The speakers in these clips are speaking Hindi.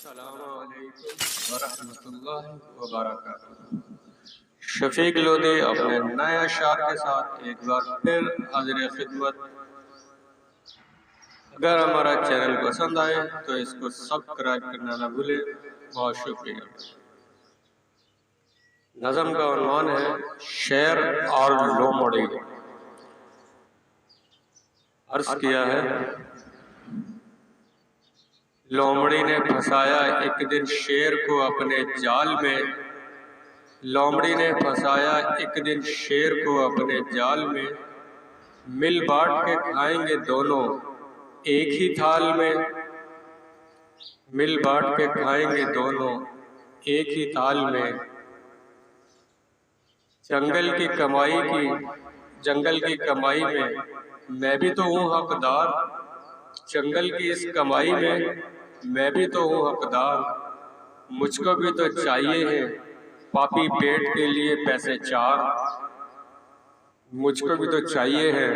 अस्सलामुअलैकुम वरहमतुल्लाहि वबरकातुहू। शफीक लोधी अपने नए अशार के साथ एक बार फिर हाजिर खिदमत। अगर हमारा चैनल पसंद आए तो इसको सब्सक्राइब करना न भूलें। बहुत शुक्रिया। नज़म का उन्वान है शेर और लोमड़ी। अर्ज किया है, लोमड़ी ने फंसाया एक दिन शेर को अपने जाल में। लोमड़ी ने फंसाया एक दिन शेर को अपने जाल में। मिल बांट के खाएंगे दोनों एक ही थाल में। मिल बांट के खाएंगे दोनों एक ही थाल में। जंगल की कमाई में मैं भी तो हूँ हकदार। जंगल की इस कमाई में मैं भी तो हूँ हकदार। मुझको भी तो चाहिए है पापी पेट के लिए पैसे चार। मुझको भी तो चाहिए है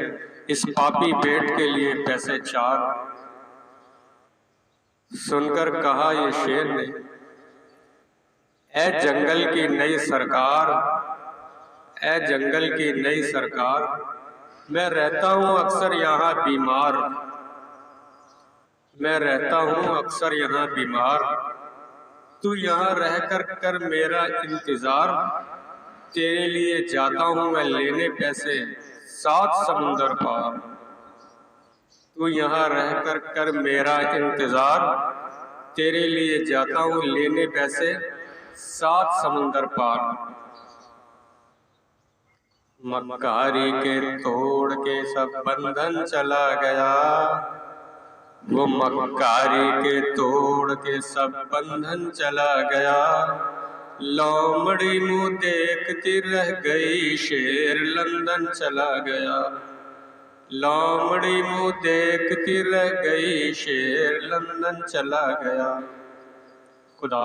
इस पापी पेट के लिए पैसे चार। सुनकर कहा ये शेर ने, ऐ जंगल की नई सरकार, ऐ जंगल की नई सरकार, मैं रहता हूँ अक्सर यहाँ बीमार। मैं रहता हूँ अक्सर यहाँ बीमार। तू यहाँ रहकर कर मेरा इंतजार। तेरे लिए जाता हूँ मैं लेने पैसे 7 समुंदर पार। तू यहाँ रहकर कर मेरा इंतजार। तेरे लिए जाता हूँ लेने पैसे 7 समुंदर पार। मक्कारी के तोड़ के सब बंधन चला गया। वो मक्कारी के तोड़ के सब बंधन चला गया। लोमड़ी मुँह देखती रह गई शेर लंदन चला गया। लोमड़ी मुँह देखती रह गई शेर लंदन चला गया। खुदा।